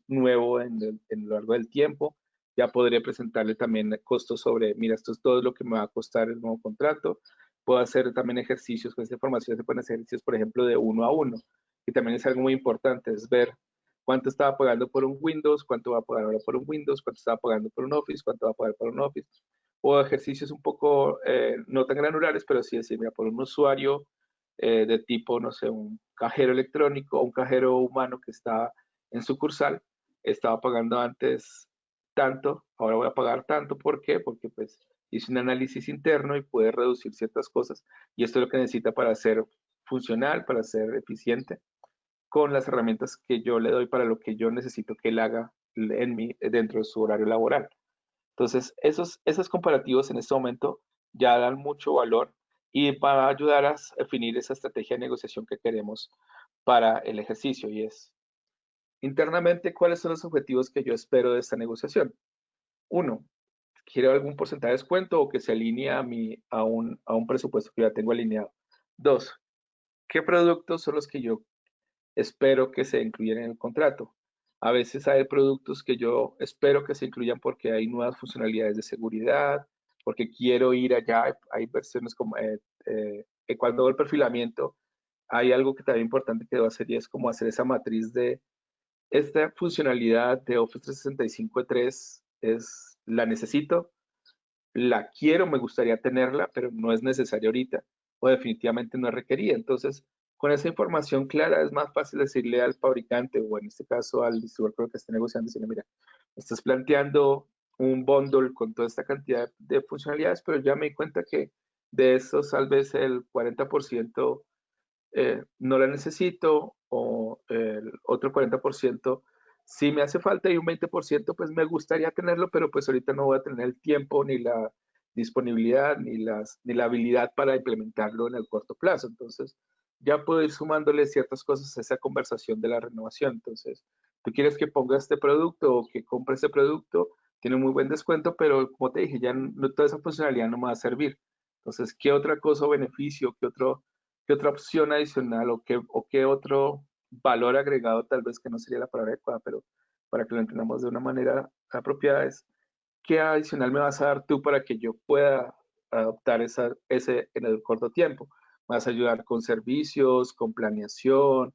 nuevo en lo largo del tiempo. Ya podré presentarle también costos sobre, mira, esto es todo lo que me va a costar el nuevo contrato. Puedo hacer también ejercicios con esta información, se pueden hacer ejercicios, por ejemplo, de 1 a 1, y también es algo muy importante, es ver cuánto estaba pagando por un Windows, cuánto va a pagar ahora por un Windows, cuánto estaba pagando por un Office, cuánto va a pagar por un Office, o ejercicios un poco no tan granulares, pero sí decir, mira, por un usuario de tipo, no sé, un cajero electrónico o un cajero humano que está en sucursal, estaba pagando antes tanto, ahora voy a pagar tanto. ¿Por qué? Porque pues hice un análisis interno y puede reducir ciertas cosas, y esto es lo que necesita para ser funcional, para ser eficiente, con las herramientas que yo le doy para lo que yo necesito que él haga dentro de su horario laboral. Entonces, esos comparativos en este momento ya dan mucho valor y para ayudar a definir esa estrategia de negociación que queremos para el ejercicio, y es internamente cuáles son los objetivos que yo espero de esta negociación. Uno, quiero algún porcentaje de descuento o que se alinee a un presupuesto que ya tengo alineado. Dos, ¿qué productos son los que yo espero que se incluyan en el contrato? A veces hay productos que yo espero que se incluyan porque hay nuevas funcionalidades de seguridad, porque quiero ir allá. Hay versiones como cuando hago el perfilamiento, hay algo que también importante que debo hacer, y es como hacer esa matriz de esta funcionalidad de Office 365 la necesito, la quiero, me gustaría tenerla, pero no es necesaria ahorita, o definitivamente no es requerida. Entonces, con esa información clara es más fácil decirle al fabricante, o en este caso al distribuidor que esté negociando, decirle, mira, estás planteando un bundle con toda esta cantidad de funcionalidades, pero ya me di cuenta que de esos tal vez el 40% no la necesito, o el otro 40% sí me hace falta, y un 20% pues me gustaría tenerlo, pero pues ahorita no voy a tener el tiempo ni la disponibilidad ni la habilidad para implementarlo en el corto plazo. Entonces ya puedo ir sumándole ciertas cosas a esa conversación de la renovación. Entonces, tú quieres que ponga este producto o que compre este producto, tiene un muy buen descuento, pero como te dije, ya no, toda esa funcionalidad no me va a servir. Entonces, ¿qué otra cosa o beneficio, qué otra opción adicional, o qué otro valor agregado, tal vez que no sería la palabra adecuada, pero para que lo entendamos de una manera apropiada, es qué adicional me vas a dar tú para que yo pueda adoptar ese en el corto tiempo? ¿Me vas a ayudar con servicios, con planeación?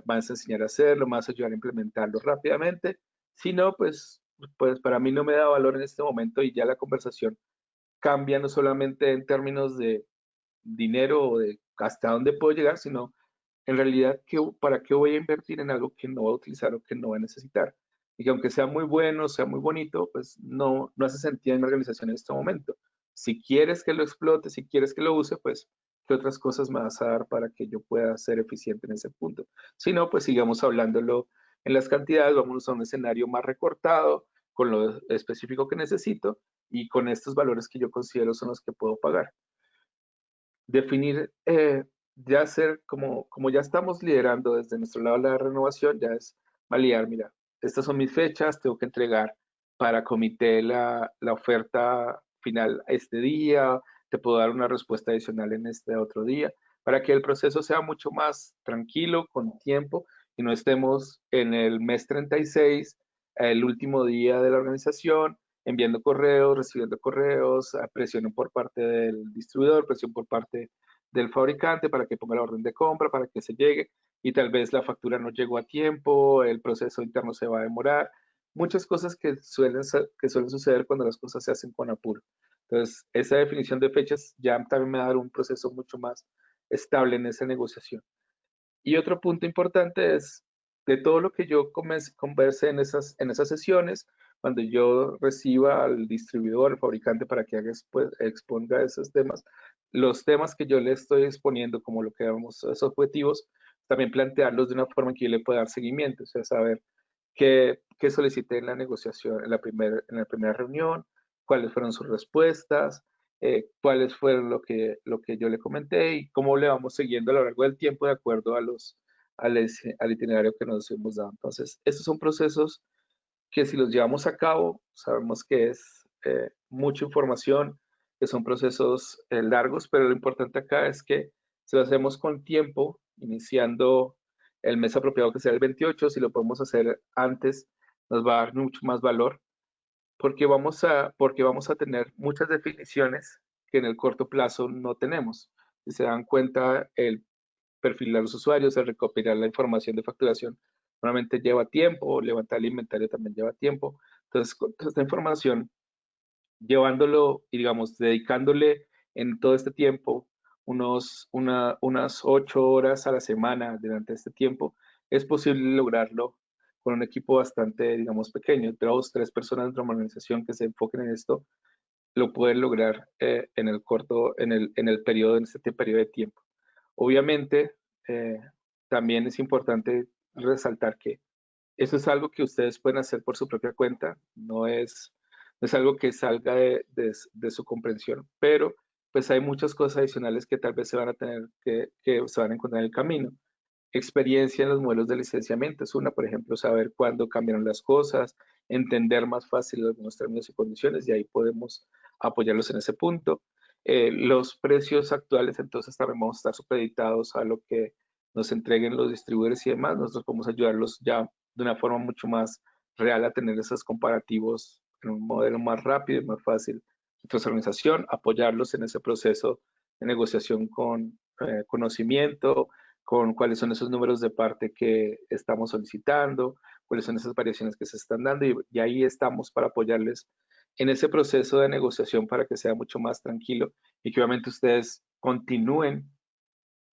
¿Vas a enseñar a hacerlo? ¿Me vas a ayudar a implementarlo rápidamente? Si no, pues para mí no me da valor en este momento, y ya la conversación cambia no solamente en términos de dinero o de hasta dónde puedo llegar, sino en realidad para qué voy a invertir en algo que no voy a utilizar o que no voy a necesitar. Y que aunque sea muy bueno, sea muy bonito, pues no hace sentido en mi organización en este momento. Si quieres que lo explote, si quieres que lo use, pues qué otras cosas me vas a dar para que yo pueda ser eficiente en ese punto. Si no, pues sigamos hablándolo en las cantidades, vamos a un escenario más recortado, con lo específico que necesito y con estos valores que yo considero son los que puedo pagar. Definir, ya ser como ya estamos liderando desde nuestro lado la renovación, ya es validar, mira, estas son mis fechas, tengo que entregar para comité la oferta final este día, te puedo dar una respuesta adicional en este otro día, para que el proceso sea mucho más tranquilo, con tiempo, y no estemos en el mes 36, el último día de la organización, enviando correos, recibiendo correos, presión por parte del distribuidor, presión por parte del fabricante para que ponga la orden de compra, para que se llegue, y tal vez la factura no llegó a tiempo, el proceso interno se va a demorar, muchas cosas que suelen suceder cuando las cosas se hacen con apuro. Entonces, esa definición de fechas ya también me va a dar un proceso mucho más estable en esa negociación. Y otro punto importante es, de todo lo que yo conversé en esas sesiones, cuando yo reciba al distribuidor, al fabricante, para que haga, exponga esos temas, los temas que yo le estoy exponiendo, como lo que llamamos esos objetivos, también plantearlos de una forma que yo le pueda dar seguimiento, o sea, saber qué solicité en la negociación, en la primera reunión, cuáles fueron sus respuestas, cuáles fueron lo que yo le comenté y cómo le vamos siguiendo a lo largo del tiempo de acuerdo al itinerario que nos hemos dado. Entonces, estos son procesos que si los llevamos a cabo, sabemos que es mucha información, que son procesos largos, pero lo importante acá es que si lo hacemos con tiempo, iniciando el mes apropiado que sea el 28, si lo podemos hacer antes, nos va a dar mucho más valor, porque vamos a tener muchas definiciones que en el corto plazo no tenemos. Si se dan cuenta, el perfilar a los usuarios, el recopilar la información de facturación normalmente lleva tiempo, levantar el inventario también lleva tiempo. Entonces, con toda esta información, llevándolo y, digamos, dedicándole en todo este tiempo unas 8 horas a la semana durante este tiempo, es posible lograrlo con un equipo bastante, digamos, pequeño, 2, 3 personas de una organización que se enfoquen en esto, lo pueden lograr en el corto, en el periodo, en este periodo de tiempo. Obviamente, eh, también es importante resaltar que eso es algo que ustedes pueden hacer por su propia cuenta, no es algo que salga de su comprensión, pero pues hay muchas cosas adicionales que tal vez se van a tener que se van a encontrar en el camino. Experiencia en los modelos de licenciamiento es una, por ejemplo, saber cuándo cambiaron las cosas, entender más fácil algunos términos y condiciones, y ahí podemos apoyarlos en ese punto. Los precios actuales, entonces también vamos a estar supeditados a lo que nos entreguen los distribuidores y demás. Nosotros podemos ayudarlos ya de una forma mucho más real a tener esos comparativos en un modelo más rápido y más fácil. Nuestra organización, apoyarlos en ese proceso de negociación con conocimiento, con cuáles son esos números de parte que estamos solicitando, cuáles son esas variaciones que se están dando y ahí estamos para apoyarles en ese proceso de negociación para que sea mucho más tranquilo y que obviamente ustedes continúen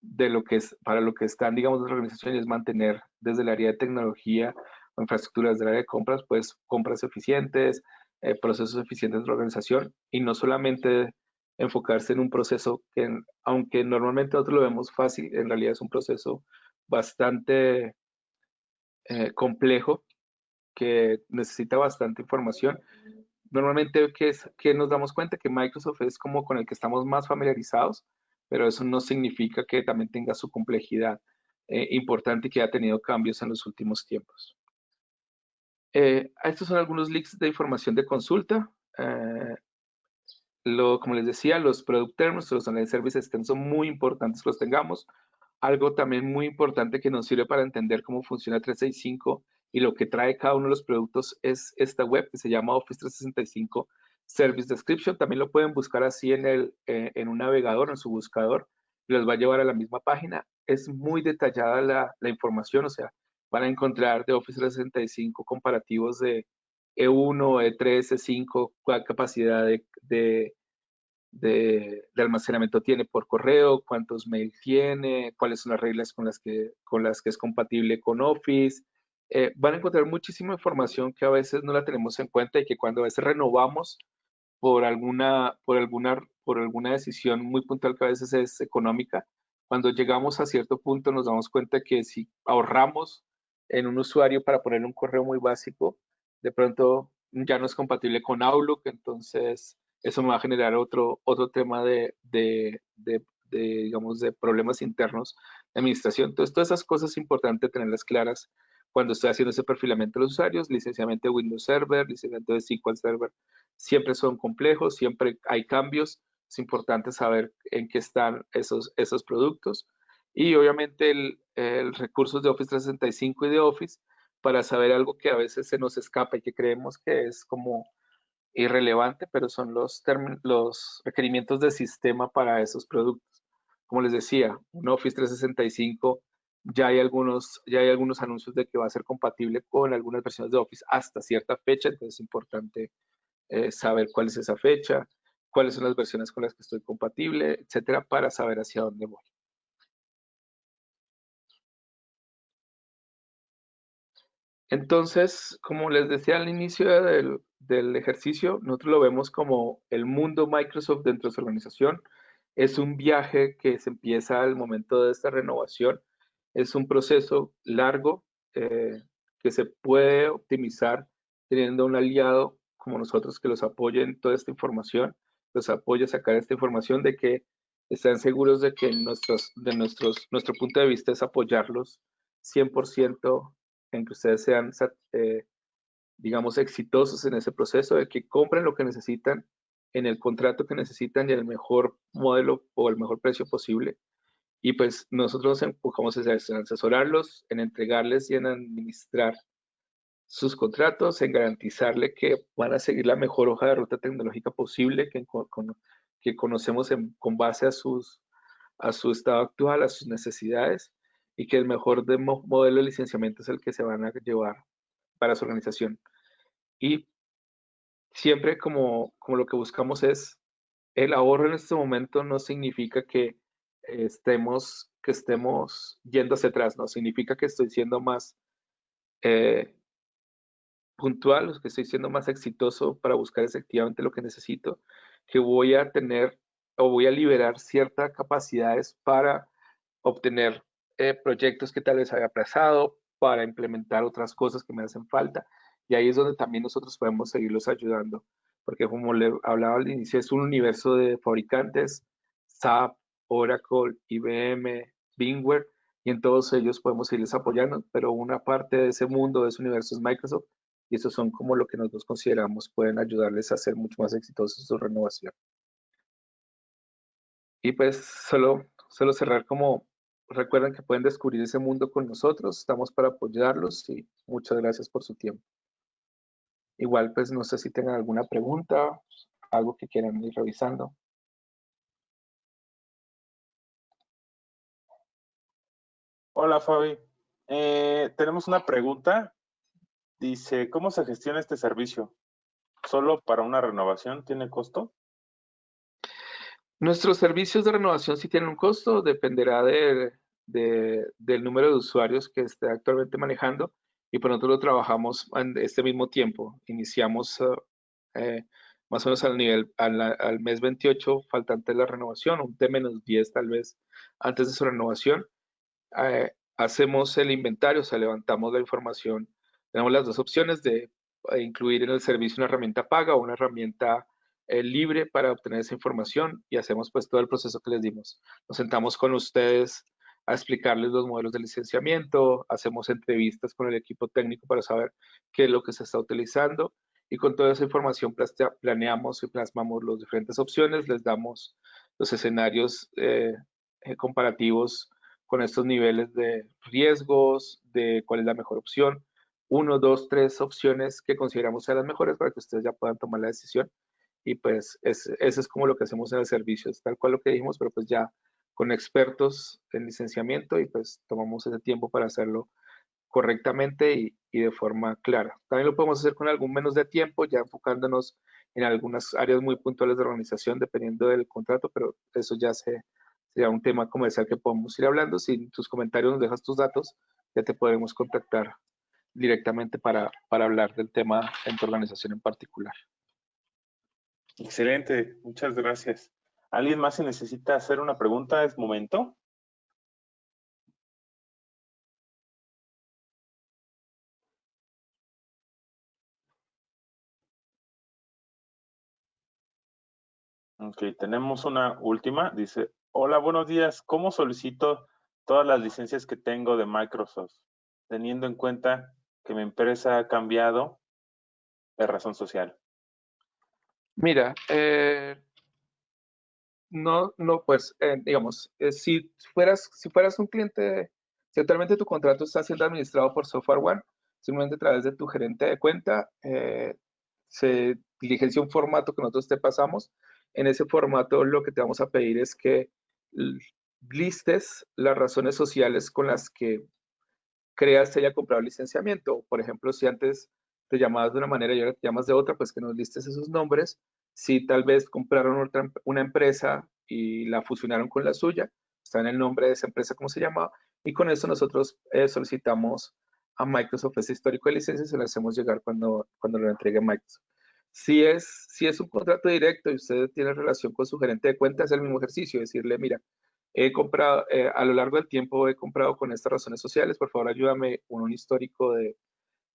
de lo que es, para lo que están, digamos, las organizaciones, mantener desde el área de tecnología o infraestructuras del área de compras, pues compras eficientes, procesos eficientes de la organización y no solamente enfocarse en un proceso que, aunque normalmente nosotros lo vemos fácil, en realidad es un proceso bastante complejo que necesita bastante información. Normalmente que nos damos cuenta que Microsoft es como con el que estamos más familiarizados, pero eso no significa que también tenga su complejidad importante y que ha tenido cambios en los últimos tiempos. Estos son algunos links de información de consulta. Como les decía, los product terms, los online services son muy importantes que los tengamos. Algo también muy importante que nos sirve para entender cómo funciona 365 y lo que trae cada uno de los productos es esta web que se llama Office 365 Service Description. También lo pueden buscar así en un navegador, en su buscador, y los va a llevar a la misma página. Es muy detallada la información, o sea, van a encontrar de Office 365 comparativos de E1, E3, E5, cuál capacidad de almacenamiento tiene por correo, cuántos mails tiene, cuáles son las reglas con las que es compatible con Office. Van a encontrar muchísima información que a veces no la tenemos en cuenta y que cuando a veces renovamos por alguna decisión muy puntual que a veces es económica, cuando llegamos a cierto punto nos damos cuenta que si ahorramos en un usuario para poner un correo muy básico, de pronto ya no es compatible con Outlook, entonces eso me va a generar otro tema digamos, de problemas internos de administración. Entonces, todas esas cosas es importante tenerlas claras cuando estoy haciendo ese perfilamiento de los usuarios, licenciamiento de Windows Server, licenciamiento de SQL Server, siempre son complejos, siempre hay cambios, es importante saber en qué están esos productos y obviamente el recursos de Office 365 y de Office para saber algo que a veces se nos escapa y que creemos que es como irrelevante, pero son los requerimientos de sistema para esos productos. Como les decía, un Office 365 ya hay algunos anuncios de que va a ser compatible con algunas versiones de Office hasta cierta fecha, entonces es importante saber cuál es esa fecha, cuáles son las versiones con las que estoy compatible, etcétera, para saber hacia dónde voy. Entonces, como les decía al inicio del ejercicio, nosotros lo vemos como el mundo Microsoft dentro de su organización. Es un viaje que se empieza al momento de esta renovación. Es un proceso largo eh, que se puede optimizar teniendo un aliado como nosotros que los apoye en toda esta información, los apoye a sacar esta información de que estén seguros de que nuestro punto de vista es apoyarlos 100% en que ustedes sean, digamos, exitosos en ese proceso, de que compren lo que necesitan en el contrato que necesitan y en el mejor modelo o el mejor precio posible. Y pues nosotros nos enfocamos en asesorarlos, en entregarles y en administrar sus contratos, en garantizarle que van a seguir la mejor hoja de ruta tecnológica posible que conocemos con base a su estado actual, a sus necesidades, y que el mejor modelo de licenciamiento es el que se van a llevar para su organización. Y siempre como lo que buscamos es el ahorro en este momento no significa que estemos yendo hacia atrás, no significa que estoy siendo más eh, puntual, que estoy siendo más exitoso para buscar efectivamente lo que necesito, que voy a tener o voy a liberar ciertas capacidades para obtener proyectos que tal vez haya aplazado, para implementar otras cosas que me hacen falta. Y ahí es donde también nosotros podemos seguirlos ayudando, porque como le hablaba al inicio, es un universo de fabricantes, SAP, Oracle, IBM, VMware, y en todos ellos podemos seguirles apoyando, pero una parte de ese mundo, de ese universo es Microsoft, y esos son como lo que nosotros consideramos pueden ayudarles a ser mucho más exitosos su renovación. Y pues solo cerrar como recuerden que pueden descubrir ese mundo con nosotros, estamos para apoyarlos y muchas gracias por su tiempo. Igual pues no sé si tengan alguna pregunta, algo que quieran ir revisando.
Hola Fabi. Tenemos una pregunta. Dice, ¿cómo se gestiona este servicio? ¿Solo para una renovación tiene costo?
Nuestros servicios de renovación sí tienen un costo, dependerá del número de usuarios que esté actualmente manejando y por nosotros lo trabajamos en este mismo tiempo. Iniciamos eh, más o menos al mes 28 faltante de la renovación, un T-10 tal vez antes de su renovación. Hacemos el inventario, o sea, levantamos la información. Tenemos las dos opciones de incluir en el servicio una herramienta paga o una herramienta libre para obtener esa información y hacemos pues todo el proceso que les dimos. Nos sentamos con ustedes a explicarles los modelos de licenciamiento, hacemos entrevistas con el equipo técnico para saber qué es lo que se está utilizando y con toda esa información planeamos y plasmamos las diferentes opciones, les damos los escenarios comparativos con estos niveles de riesgos, de cuál es la mejor opción. Uno, dos, tres opciones que consideramos ser las mejores para que ustedes ya puedan tomar la decisión. Y pues eso es como lo que hacemos en el servicio, es tal cual lo que dijimos, pero pues ya con expertos en licenciamiento y pues tomamos ese tiempo para hacerlo correctamente y de forma clara. También lo podemos hacer con algún menos de tiempo, ya enfocándonos en algunas áreas muy puntuales de organización, dependiendo del contrato, pero eso ya sería un tema comercial que podemos ir hablando. Si en tus comentarios nos dejas tus datos, ya te podemos contactar directamente para hablar del tema en tu organización en particular.
Excelente, muchas gracias. ¿Alguien más se necesita hacer una pregunta? ¿Es momento? Ok, tenemos una última. Dice, hola, buenos días. ¿Cómo solicito todas las licencias que tengo de Microsoft, teniendo en cuenta que mi empresa ha cambiado de razón social?
Mira, no, pues, digamos, si fueras un cliente, si actualmente tu contrato está siendo administrado por Software One, simplemente a través de tu gerente de cuenta, se diligencia un formato que nosotros te pasamos. En ese formato lo que te vamos a pedir es que l- listes las razones sociales con las que creas se haya comprado el licenciamiento. Por ejemplo, si antes te llamabas de una manera y ahora te llamas de otra, pues que nos listes esos nombres. Si tal vez compraron una empresa y la fusionaron con la suya, está en el nombre de esa empresa, cómo se llama, y con eso nosotros solicitamos a Microsoft ese histórico de licencia, se lo hacemos llegar cuando lo entregue Microsoft. Si es un contrato directo y usted tiene relación con su gerente de cuenta, es el mismo ejercicio, decirle, mira, he comprado, a lo largo del tiempo he comprado con estas razones sociales, por favor ayúdame con un histórico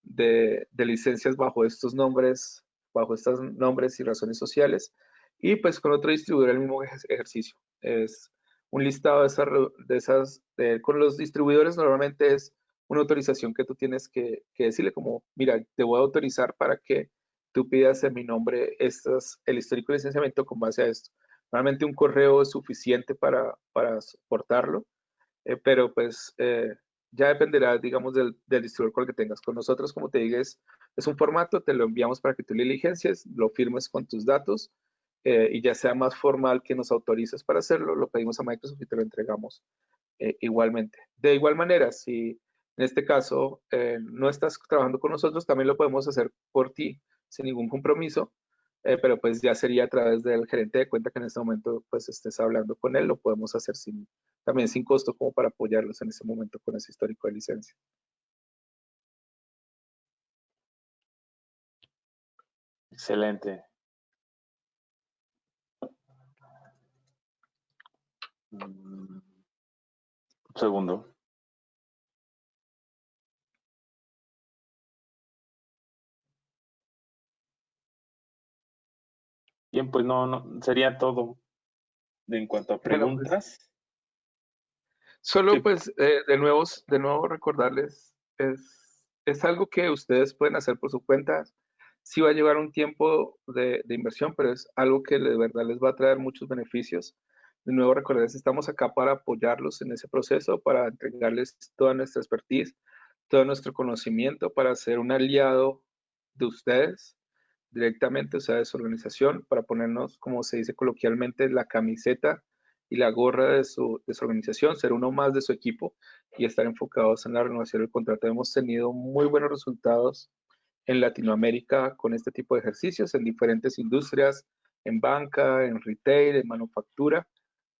de licencias bajo estos nombres y razones sociales, y pues con otro distribuidor el mismo ejercicio. Es un listado con los distribuidores normalmente es una autorización que tú tienes que decirle como, mira, te voy a autorizar para que tú pidas en mi nombre el histórico de licenciamiento con base a esto. Normalmente un correo es suficiente para soportarlo, pero pues ya dependerá, digamos, del distribuidor con el que tengas. Con nosotros, como te digo, es un formato, te lo enviamos para que tú lo diligencies, lo firmes con tus datos y ya sea más formal que nos autorices para hacerlo, lo pedimos a Microsoft y te lo entregamos igualmente. De igual manera, si en este caso no estás trabajando con nosotros, también lo podemos hacer por ti sin ningún compromiso, pero pues ya sería a través del gerente de cuenta que en este momento pues estés hablando con él, lo podemos hacer también sin costo como para apoyarlos en ese momento con ese histórico de licencia.
Excelente. Un segundo. Bien, pues no, sería todo en cuanto a
Bueno, pues
preguntas.
solo
Sí,
pues de nuevo recordarles, es algo que ustedes pueden hacer por su cuenta. Sí va a llevar un tiempo de inversión, pero es algo que de verdad les va a traer muchos beneficios. De nuevo recordarles, estamos acá para apoyarlos en ese proceso, para entregarles toda nuestra expertise, todo nuestro conocimiento, para ser un aliado de ustedes directamente, o sea, de su organización, para ponernos, como se dice coloquialmente, la camiseta y la gorra de su organización, ser uno más de su equipo y estar enfocados en la renovación del contrato. Hemos tenido muy buenos resultados en Latinoamérica con este tipo de ejercicios, en diferentes industrias, en banca, en retail, en manufactura.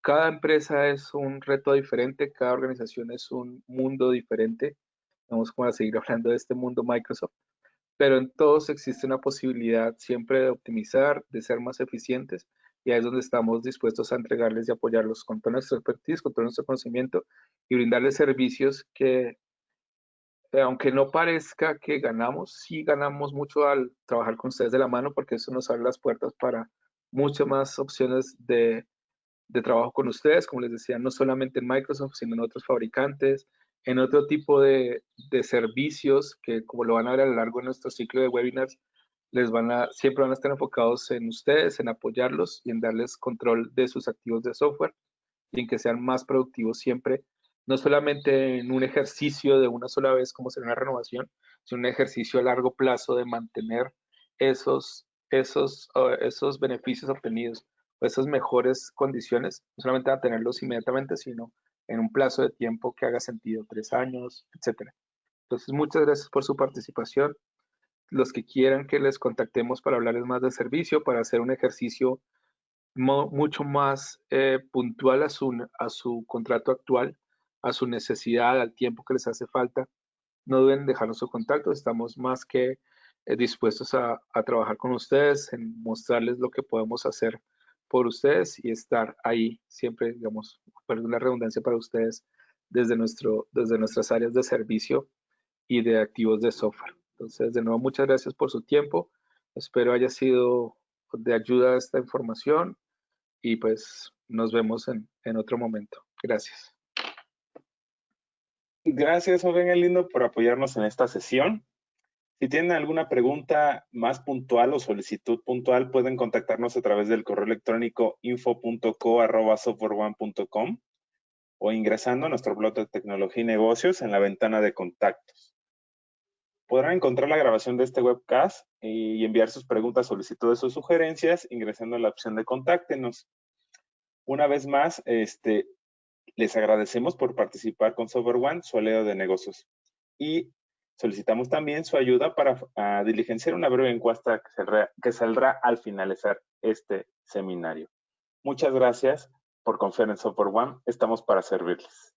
Cada empresa es un reto diferente, cada organización es un mundo diferente. Vamos como a seguir hablando de este mundo Microsoft, pero en todos existe una posibilidad siempre de optimizar, de ser más eficientes, y ahí es donde estamos dispuestos a entregarles y apoyarlos con toda nuestra expertise, con todo nuestro conocimiento y brindarles servicios que, aunque no parezca que ganamos, sí ganamos mucho al trabajar con ustedes de la mano, porque eso nos abre las puertas para muchas más opciones de trabajo con ustedes, como les decía, no solamente en Microsoft, sino en otros fabricantes, en otro tipo de servicios que, como lo van a ver a lo largo de nuestro ciclo de webinars, siempre van a estar enfocados en ustedes, en apoyarlos y en darles control de sus activos de software y en que sean más productivos siempre, no solamente en un ejercicio de una sola vez como será una renovación, sino un ejercicio a largo plazo de mantener esos beneficios obtenidos o esas mejores condiciones, no solamente a tenerlos inmediatamente, sino en un plazo de tiempo que haga sentido, 3 años, etcétera. Entonces, muchas gracias por su participación. Los que quieran que les contactemos para hablarles más del servicio, para hacer un ejercicio mucho más puntual a su contrato actual, a su necesidad, al tiempo que les hace falta, no duden en dejarnos su contacto. Estamos más que dispuestos a trabajar con ustedes, en mostrarles lo que podemos hacer por ustedes y estar ahí siempre, digamos, perdón la redundancia para ustedes, desde nuestras áreas de servicio y de activos de software. Entonces, de nuevo, muchas gracias por su tiempo. Espero haya sido de ayuda esta información y pues nos vemos en otro momento. Gracias.
gracias, joven Lindo, por apoyarnos en esta sesión. Si tienen alguna pregunta más puntual o solicitud puntual, pueden contactarnos a través del correo electrónico info.co@softwareone.com o ingresando a nuestro blog de tecnología y negocios en la ventana de contactos. Podrán encontrar la grabación de este webcast y enviar sus preguntas, solicitudes o sugerencias ingresando a la opción de contáctenos. Una vez más, les agradecemos por participar con SoftwareOne, su aliado de negocios. Y solicitamos también su ayuda para diligenciar una breve encuesta que saldrá al finalizar este seminario. Muchas gracias por confiar en SoftwareOne. Estamos para servirles.